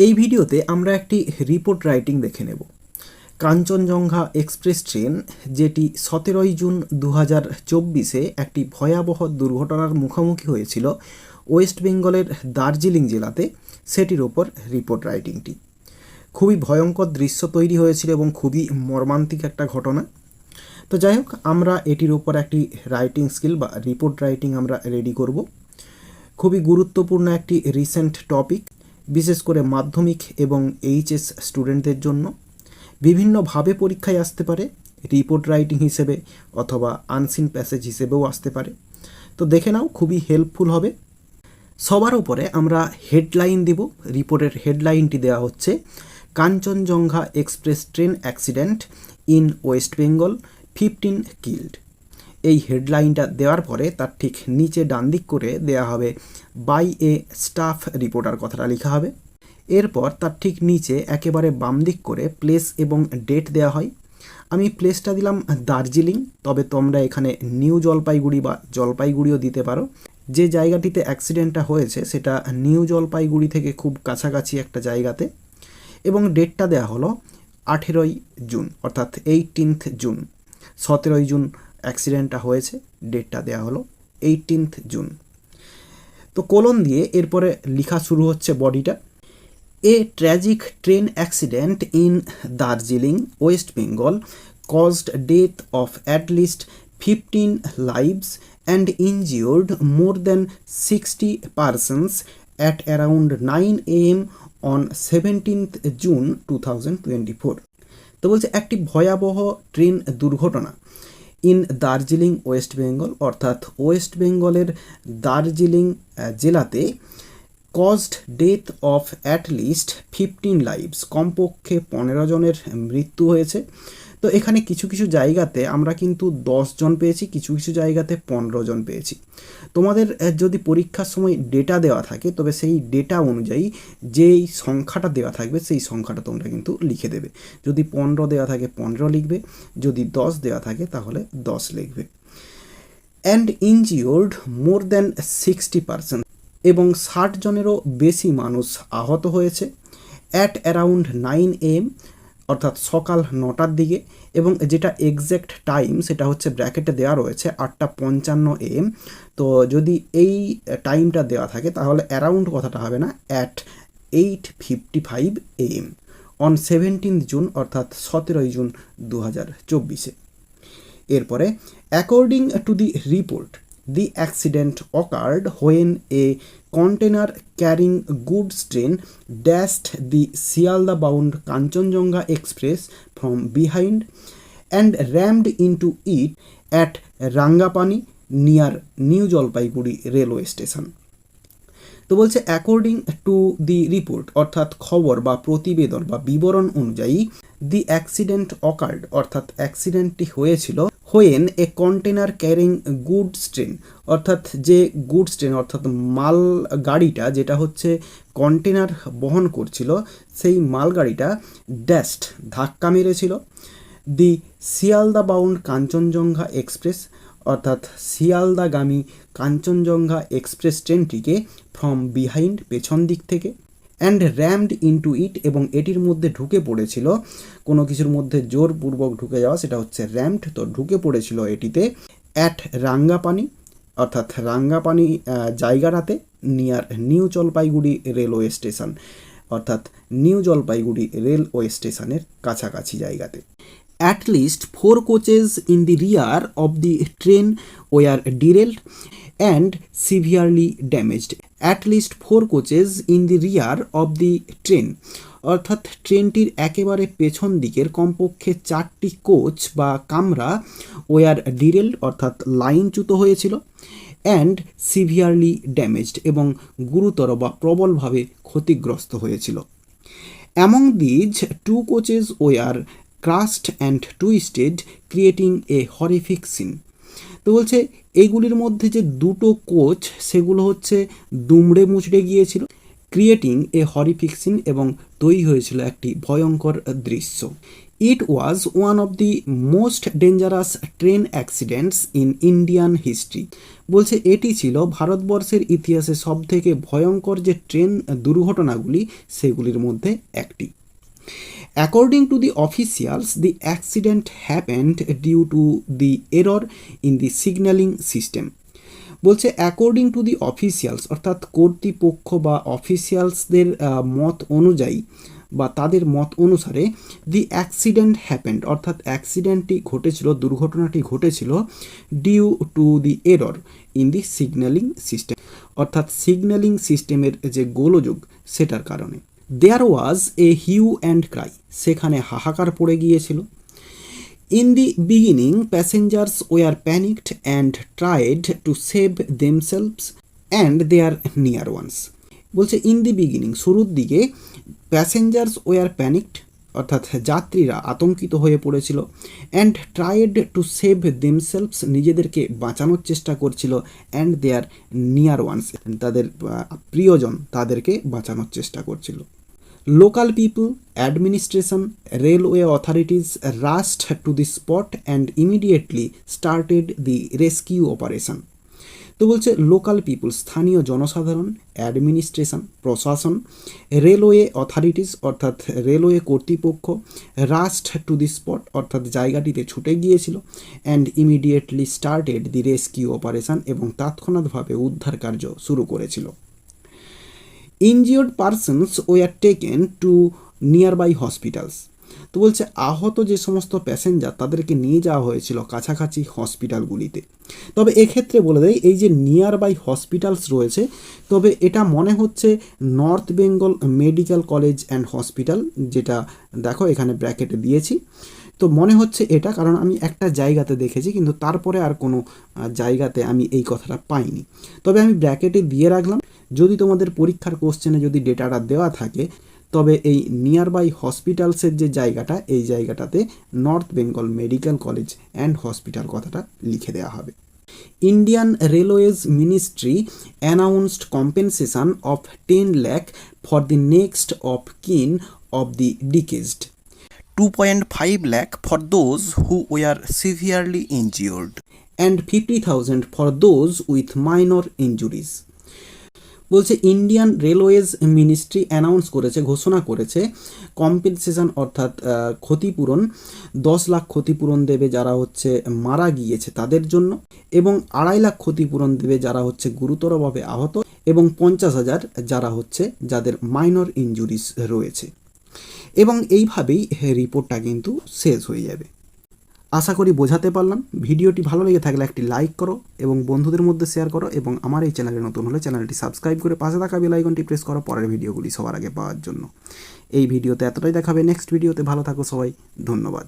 এই ভিডিওতে আমরা একটি রিপোর্ট রাইটিং দেখে নেব। কাঞ্চনজঙ্ঘা এক্সপ্রেস ট্রেন যেটি 17 জুন 2024 একটি ভয়াবহ দুর্ঘটনার মুখোমুখি হয়েছিল ওয়েস্ট বেঙ্গলের দার্জিলিং জেলাতে, সেটির ওপর রিপোর্ট রাইটিংটি। খুবই ভয়ঙ্কর দৃশ্য তৈরি হয়েছিল এবং খুবই মর্মান্তিক একটা ঘটনা। তো যাই হোক, আমরা এটির ওপর একটি রাইটিং স্কিল বা রিপোর্ট রাইটিং আমরা রেডি করব। খুবই গুরুত্বপূর্ণ একটি রিসেন্ট টপিক, বিশেষ করে মাধ্যমিক এবং এইচএস স্টুডেন্টদের জন্য। বিভিন্নভাবে পরীক্ষায় আসতে পারে, রিপোর্ট রাইটিং হিসেবে অথবা আনসিন প্যাসেজ হিসেবেও আসতে পারে। তো দেখে নাও, খুবই হেল্পফুল হবে। সবার উপরে আমরা হেডলাইন দেব। রিপোর্টের হেডলাইনটি দেওয়া হচ্ছে Kanchenjunga express train accident in West Bengal, 15 killed. এই হেডলাইনটা দেওয়ার পরে তার ঠিক নিচে ডান দিক করে দেওয়া হবে বাই এ স্টাফ রিপোর্টার, কথাটা লেখা হবে। এরপর তার ঠিক নিচে একেবারে বাম দিক করে প্লেস এবং ডেট দেওয়া হয়। আমি প্লেসটা দিলাম দার্জিলিং, তবে তোমরা এখানে নিউ জলপাইগুড়ি বা জলপাইগুড়িও দিতে পারো। যে জায়গাটিতে অ্যাক্সিডেন্টটা হয়েছে সেটা নিউ জলপাইগুড়ি থেকে খুব কাছাকাছি একটা জায়গাতে, এবং ডেটটা দেওয়া হলো 18 জুন, অর্থাৎ 18th জুন। 17 জুন অ্যাক্সিডেন্টটা হয়েছে, ডেটটা দেওয়া হলো 18th জুন। তো কোলন দিয়ে এরপরে লেখা শুরু হচ্ছে বডিটা। A tragic train accident in Darjeeling, West Bengal caused death of at least 15 lives and injured more than 60 persons at around 9 AM on 17th June 2024। তো বলছে একটি ভয়াবহ ট্রেন দুর্ঘটনা ইন দার্জিলিং ওয়েস্ট বেঙ্গল, অর্থাৎ ওয়েস্ট বেঙ্গলের দার্জিলিং জেলাতে caused death of at least 15 lives, কমপক্ষে 15 জনের মৃত্যু হয়েছে। তো এখানে কিছু কিছু জায়গাতে আমরা কিন্তু 10 জন পেয়েছি, কিছু কিছু জায়গাতে 15 জন পেয়েছি। তোমাদের যদি পরীক্ষার সময় ডেটা দেওয়া থাকে, তবে সেই ডেটা অনুযায়ী যেই সংখ্যাটা দেওয়া থাকবে সেই সংখ্যাটা তোমরা কিন্তু লিখে দেবে। যদি 15 দেওয়া থাকে 15 লিখবে, যদি 10 দেওয়া থাকে তাহলে 10 লিখবে। অ্যান্ড ইনজিওর্ড মোর দ্যান 60%, এবং 60 জনেরও বেশি মানুষ আহত হয়েছে। অ্যাট অ্যারাউন্ড 9 AM, অর্থাৎ সকাল 9টার দিকে, এবং যেটা এক্স্যাক্ট টাইম সেটা হচ্ছে ব্র্যাকেটে দেওয়া রয়েছে 8:55 AM। তো যদি এই টাইমটা দেওয়া থাকে তাহলে অ্যারাউন্ড কথাটা হবে না, at 8:55 AM on 17th June, অর্থাৎ 17 জুন 2024। এরপরে according to the report, the accident occurred when a container carrying goods train dashed the Sialda bound Kanchanjungha Express from behind and rammed into it at Rangapani near New Jalpaiguri railway station। তো বলছে according to the report, অর্থাৎ খবর বা প্রতিবেদন বা বিবরণ অনুযায়ী, দি accident occurred, অর্থাৎ অ্যাক্সিডেন্টটি হয়েছিল when a container carrying goods train, অর্থাৎ যে গুডস ট্রেন অর্থাৎ মাল গাড়িটা যেটা হচ্ছে কন্টেনার বহন করছিল, সেই মালগাড়িটা ড্যাশড, ধাক্কা মেরেছিল দি শিয়ালদা বাউন্ড কাঞ্চনজঙ্ঘা এক্সপ্রেস, অর্থাৎ শিয়ালদাগামী কাঞ্চনজঙ্ঘা এক্সপ্রেস ট্রেনটিকে ফ্রম বিহাইন্ড, পেছন দিক থেকে, অ্যান্ড র্যামড ইনটু ইট, এবং এটির মধ্যে ঢুকে পড়েছিল। কোনো কিছুর মধ্যে জোরপূর্বক ঢুকে যাওয়া সেটা হচ্ছে র্যামড, তো ঢুকে পড়েছিল এটিতে অ্যাট রাঙ্গাপানি, অর্থাৎ রাঙ্গাপানি জায়গাটাতে, near new Jalpaiguri railway station, অর্থাৎ নিউ জলপাইগুড়ি রেলওয়ে স্টেশনের কাছাকাছি জায়গাতে। At least 4 coaches in the rear of the train were derailed and severely damaged. At least 4 coaches in the rear of the train, অর্থাৎ ট্রেনটির একেবারে পেছন দিকের কমপক্ষে 4টি কোচ বা কামরা ওয়ার ডিরেলড, অর্থাৎ লাইনচ্যুত হয়েছিল, অ্যান্ড সিভিয়ারলি ড্যামেজড, এবং গুরুতর বা প্রবলভাবে ক্ষতিগ্রস্ত হয়েছিল। Among these 2 coaches were crushed and twisted, creating a horrific scene। তো বলছে এইগুলির মধ্যে যে 2টো কোচ সেগুলো হচ্ছে দুমড়ে মুচড়ে গিয়েছিল, ক্রিয়েটিং এ হরিফিক সিন, এবং তৈরি হয়েছিল একটি ভয়ঙ্কর দৃশ্য। It was one of the most dangerous train accidents in Indian history. বলছে এটি ছিল ভারতবর্ষের ইতিহাসে সবথেকে ভয়ঙ্কর যে ট্রেন দুর্ঘটনাগুলি সেগুলির মধ্যে একটি। According to the officials, the accident happened due to the error in the signaling system. বলছে অ্যাকর্ডিং টু দি অফিসিয়ালস অর্থাৎ কর্তৃপক্ষ বা অফিসিয়ালসদের মত অনুযায়ী বা তাদের মত অনুসারে দি অ্যাক্সিডেন্ট হ্যাপেন্ড অর্থাৎ অ্যাক্সিডেন্টটি ঘটেছিল, দুর্ঘটনাটি ঘটেছিল due to the error in the signalling system অর্থাৎ সিগন্যালিং সিস্টেমের যে গোলযোগ সেটার কারণে। There was a hue and cry, সেখানে হাহাকার পড়ে গিয়েছিল। In the beginning, passengers were panicked and tried to save themselves and their near ones. বলছে ইন দি বিগিনিং শুরুর দিকে প্যাসেঞ্জার্স ওয়ার প্যানিকড অর্থাৎ যাত্রীরা আতঙ্কিত হয়ে পড়েছিল, and tried to save themselves নিজেদেরকে বাঁচানোর চেষ্টা করছিল, অ্যান্ড দেয়ার নিয়ার ওয়ান্স তাদের প্রিয়জন তাদেরকে বাঁচানোর চেষ্টা করছিল। Local people, administration, railway authorities rushed to the spot and immediately started the rescue operation. তো বলছে লোকাল পিপুল স্থানীয় জনসাধারণ, অ্যাডমিনিস্ট্রেশন প্রশাসন, রেলওয়ে অথরিটিস অর্থাৎ রেলওয়ে কর্তৃপক্ষ, রাস্ট টু দি স্পট অর্থাৎ জায়গাটিতে ছুটে গিয়েছিল, and immediately started the rescue operation এবং তাৎক্ষণাৎভাবে উদ্ধার কার্য শুরু করেছিল। Injured persons were taken to nearby hospitals. তো বলছে আহত যে সমস্ত প্যাসেঞ্জার তাদেরকে নিয়ে যাওয়া হয়েছিল কাছাকাছি হসপিটালগুলিতে। তবে এক্ষেত্রে বলে দেয় এই যে নিয়ার বাই হসপিটালস রয়েছে, তবে এটা মনে হচ্ছে north Bengal medical college and hospital, যেটা দেখো এখানে ব্র্যাকেটে দিয়েছি। তো মনে হচ্ছে এটা, কারণ আমি একটা জায়গাতে দেখেছি কিন্তু তারপরে আর কোনো জায়গাতে আমি এই কথাটা পাইনি। তবে আমি ব্র্যাকেটে দিয়ে রাখলাম, যদি তোমাদের পরীক্ষার কোশ্চেনে যদি ডেটাটা দেওয়া থাকে তবে এই নিয়ার বাই হসপিটালসের যে জায়গাটা এই জায়গাটাতে north Bengal medical college and hospital কথাটা লিখে দেওয়া হবে। Indian railways ministry announced compensation of 10 lakh for the next of কিন of the ডিকেজড, 2.5 lakh for those who were severely injured and 50,000 for those with minor injuries. বলছে Indian railways ministry announce করেছে, ঘোষণা করেছে compensation অর্থাৎ ক্ষতিপূরণ, 10 লাখ ক্ষতিপূরণ দেবে যারা হচ্ছে মারা গিয়েছে তাদের জন্য, এবং 2.5 লাখ ক্ষতিপূরণ দেবে যারা হচ্ছে গুরুতরভাবে আহত, এবং 50,000 যারা হচ্ছে যাদের মাইনর ইনজুরিস রয়েছে। এবং এইভাবেই রিপোর্টটা কিন্তু শেষ হয়ে যাবে। আশা করি বোঝাতে পারলাম। ভিডিওটি ভালো লেগে থাকলে একটি লাইক করো এবং বন্ধুদের মধ্যে শেয়ার করো, এবং আমার এই চ্যানেলে নতুন হলে চ্যানেলটি সাবস্ক্রাইব করে পাশে থাকা বেল আইকনটি প্রেস করো পরের ভিডিওগুলি সবার আগে পাওয়ার জন্য। এই ভিডিওতে এতটাই দেখাবে, নেক্সট ভিডিওতে ভালো থাকো সবাই, ধন্যবাদ।